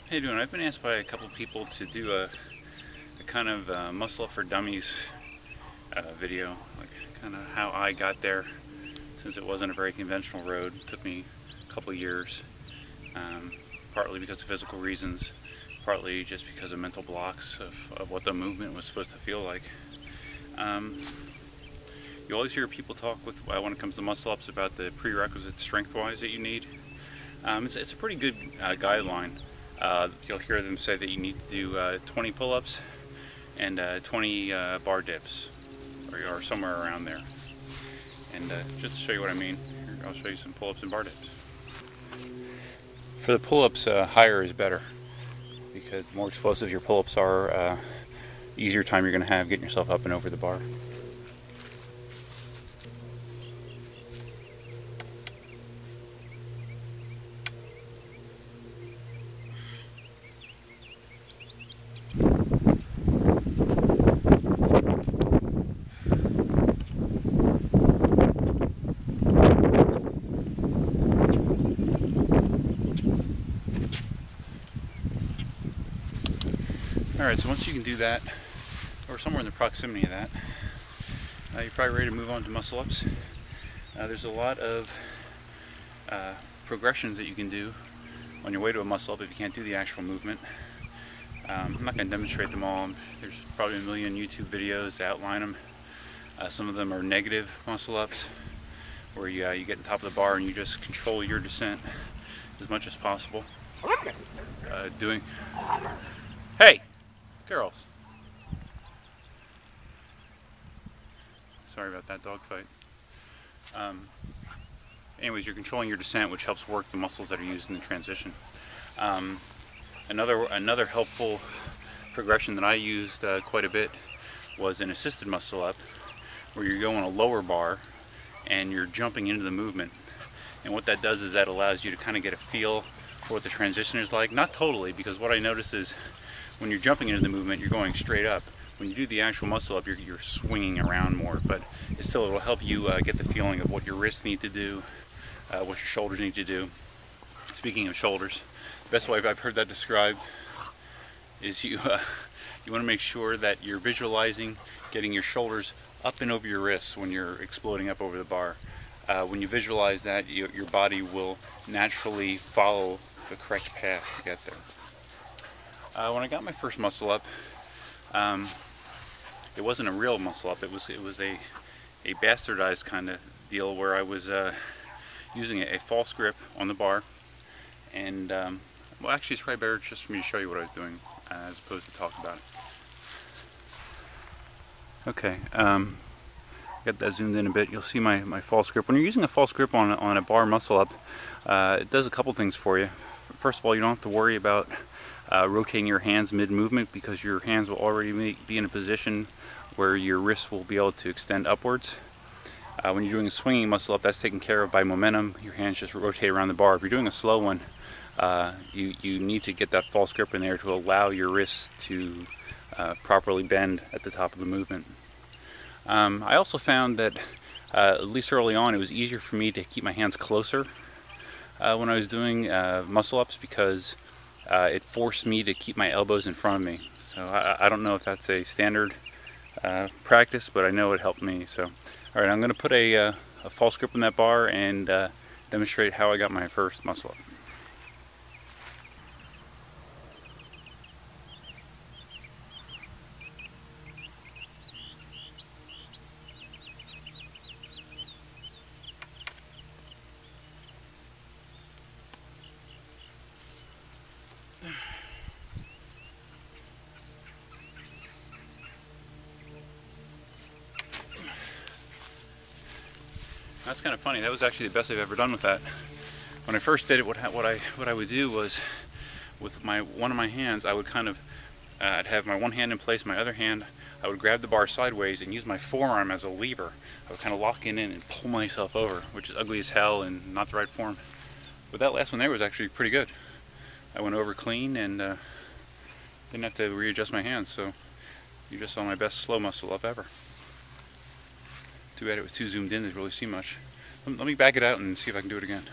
How you doing? I've been asked by a couple people to do a kind of muscle up for dummies video, like kind of how I got there, since it wasn't a very conventional road. It took me a couple years, partly because of physical reasons, partly just because of mental blocks of what the movement was supposed to feel like. You always hear people talk when it comes to muscle ups about the prerequisite strength-wise that you need. It's a pretty good guideline. You'll hear them say that you need to do 20 pull-ups and 20 bar dips, or somewhere around there. And just to show you what I mean, here, I'll show you some pull-ups and bar dips. For the pull-ups, higher is better, because the more explosive your pull-ups are, the easier time you're going to have getting yourself up and over the bar. Alright, so once you can do that, or somewhere in the proximity of that, you're probably ready to move on to muscle ups. There's a lot of progressions that you can do on your way to a muscle up if you can't do the actual movement. I'm not going to demonstrate them all. There's probably a million YouTube videos that outline them. Some of them are negative muscle ups, where you get on top of the bar and you just control your descent as much as possible. Hey! Girls. Sorry about that dog fight. Anyways, you're controlling your descent, which helps work the muscles that are used in the transition. Another helpful progression that I used quite a bit was an assisted muscle up, where you're going a lower bar and you're jumping into the movement. And what that does is that allows you to kind of get a feel for what the transition is like. Not totally, because what I notice is when you're jumping into the movement, you're going straight up. When you do the actual muscle up, you're swinging around more, but it'll help you get the feeling of what your wrists need to do, what your shoulders need to do. Speaking of shoulders, the best way I've heard that described is you want to make sure that you're visualizing getting your shoulders up and over your wrists when you're exploding up over the bar. When you visualize that, your body will naturally follow the correct path to get there. When I got my first muscle up, it wasn't a real muscle up. It was a bastardized kind of deal, where I was using a false grip on the bar, and well, actually, it's probably better just for me to show you what I was doing as opposed to talk about it. Okay, got that zoomed in a bit. You'll see my false grip. When you're using a false grip on a bar muscle up, it does a couple things for you. First of all, you don't have to worry about rotating your hands mid-movement, because your hands will already be in a position where your wrists will be able to extend upwards. When you're doing a swinging muscle up, that's taken care of by momentum. Your hands just rotate around the bar. If you're doing a slow one, you need to get that false grip in there to allow your wrists to properly bend at the top of the movement. I also found that, at least early on, it was easier for me to keep my hands closer when I was doing muscle ups, because it forced me to keep my elbows in front of me. So I don't know if that's a standard practice, but I know it helped me. So, all right, I'm going to put a false grip on that bar and demonstrate how I got my first muscle up. That's kind of funny. That was actually the best I've ever done with that. When I first did it, what I would do was, with one of my hands, I would kind of, I'd have my one hand in place, my other hand, I would grab the bar sideways and use my forearm as a lever. I would kind of lock it in and pull myself over, which is ugly as hell and not the right form. But that last one there was actually pretty good. I went over clean and didn't have to readjust my hands, so you just saw my best slow muscle up ever. Too bad it was too zoomed in to really see much. Let me back it out and see if I can do it again.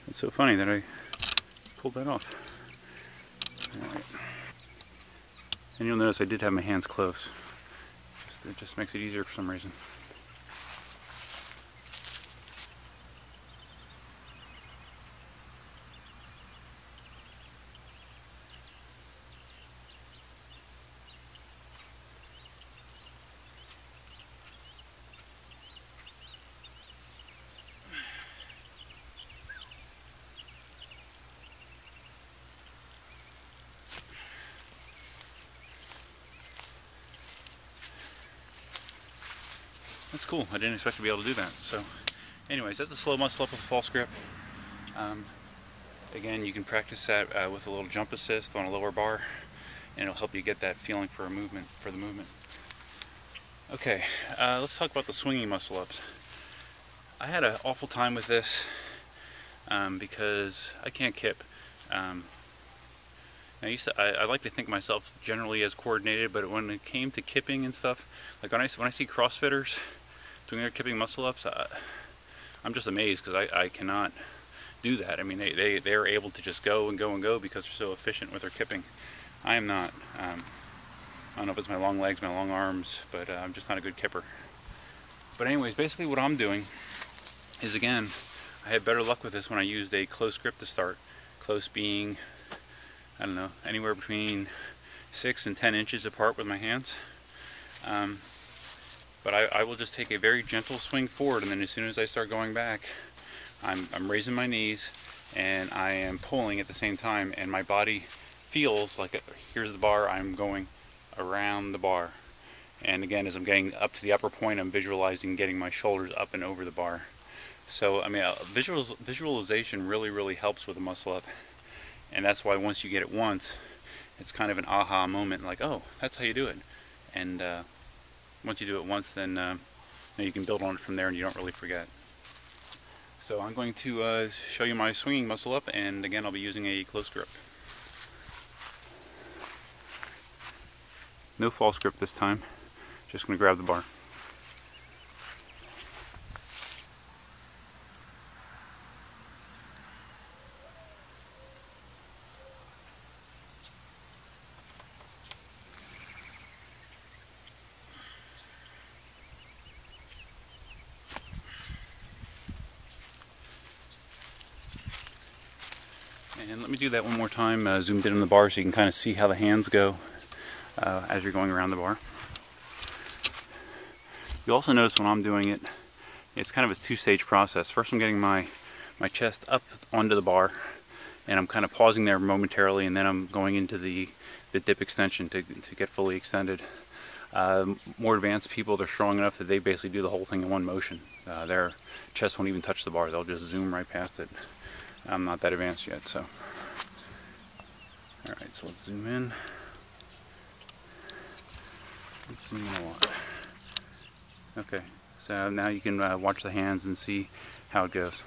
It's so funny that I pulled that off. Alright. And you'll notice I did have my hands close. It just makes it easier for some reason. That's cool. I didn't expect to be able to do that. So anyways, that's a slow muscle up with a false grip. Again, you can practice that with a little jump assist on a lower bar, and it'll help you get that feeling for the movement. Okay, let's talk about the swinging muscle ups. I had an awful time with this because I can't kip. I like to think myself generally as coordinated, but when it came to kipping and stuff, like when I see CrossFitters doing their kipping muscle ups, I'm just amazed because I cannot do that. I mean, they're able to just go and go and go because they're so efficient with their kipping. I am not. I don't know if it's my long legs, my long arms, but I'm just not a good kipper. But anyways, basically what I'm doing is, again, I had better luck with this when I used a close grip to start. Close being, I don't know, anywhere between 6 and 10 inches apart with my hands. But I will just take a very gentle swing forward, and then as soon as I start going back, I'm raising my knees and I am pulling at the same time, and my body feels like here's the bar, I'm going around the bar. And again, as I'm getting up to the upper point, I'm visualizing getting my shoulders up and over the bar. So I mean, visualization really helps with a muscle up, and that's why once you get it once, it's kind of an aha moment, like, oh, that's how you do it. And once you do it once, then you can build on it from there, and you don't really forget. So I'm going to show you my swinging muscle up, and again, I'll be using a close grip. No false grip this time. Just going to grab the bar. And let me do that one more time, zoomed in on the bar so you can kind of see how the hands go as you're going around the bar. You'll also notice when I'm doing it, it's kind of a two-stage process. First I'm getting my chest up onto the bar, and I'm kind of pausing there momentarily, and then I'm going into the dip extension to get fully extended. More advanced people, they're strong enough that they basically do the whole thing in one motion. Their chest won't even touch the bar, they'll just zoom right past it. I'm not that advanced yet, so. Alright, so let's zoom in. Let's zoom in a lot. Okay, so now you can watch the hands and see how it goes.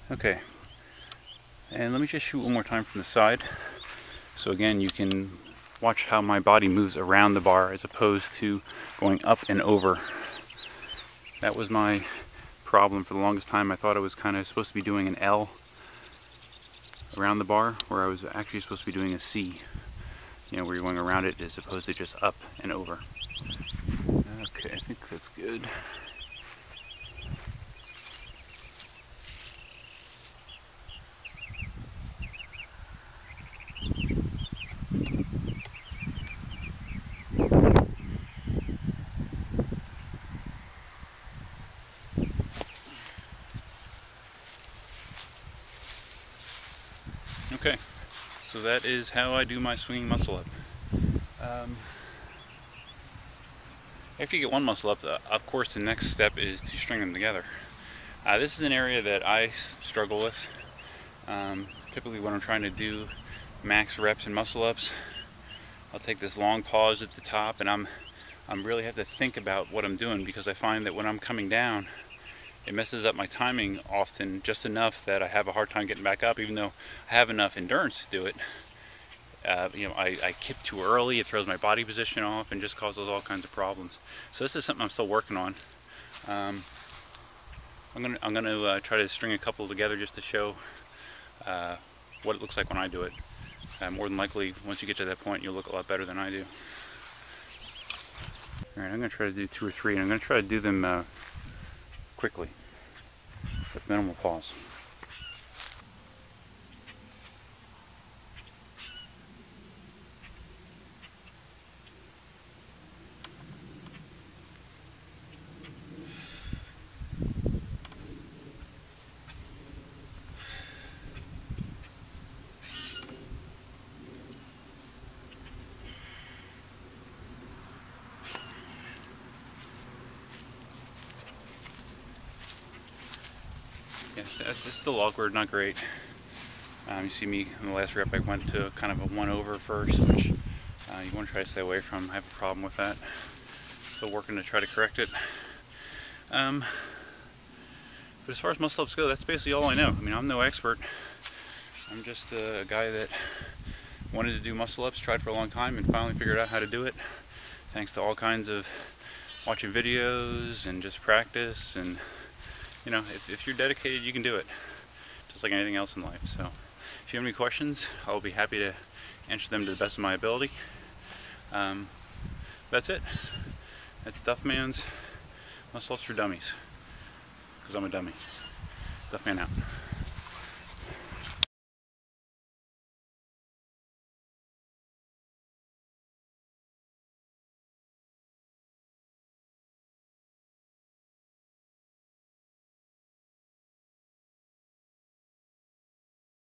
Okay, and let me just shoot one more time from the side. So again, you can watch how my body moves around the bar as opposed to going up and over. That was my problem for the longest time. I thought I was kind of supposed to be doing an L around the bar, where I was actually supposed to be doing a C. You know, where you're going around it as opposed to just up and over. Okay, I think that's good. Okay, so that is how I do my swinging muscle up. After you get one muscle up, of course the next step is to string them together. This is an area that I struggle with. Typically when I'm trying to do max reps and muscle ups, I'll take this long pause at the top, and I'm really have to think about what I'm doing, because I find that when I'm coming down it messes up my timing often just enough that I have a hard time getting back up, even though I have enough endurance to do it. I kip too early, it throws my body position off and just causes all kinds of problems. So this is something I'm still working on. I'm gonna try to string a couple together just to show what it looks like when I do it. More than likely, once you get to that point, you'll look a lot better than I do. Alright, I'm going to try to do 2 or 3, and I'm going to try to do them quickly, with minimal pause. Yeah, it's still awkward, not great. You see me in the last rep, I went to kind of a 1 over first, which you want to try to stay away from. I have a problem with that. Still working to try to correct it. But as far as muscle ups go, that's basically all I know. I mean, I'm no expert. I'm just a guy that wanted to do muscle ups, tried for a long time, and finally figured out how to do it. Thanks to all kinds of watching videos and just practice. And you know, if you're dedicated, you can do it, just like anything else in life. So if you have any questions, I'll be happy to answer them to the best of my ability. That's it. That's Duffman's Muscle Ups for Dummies, because I'm a dummy. Duffman out.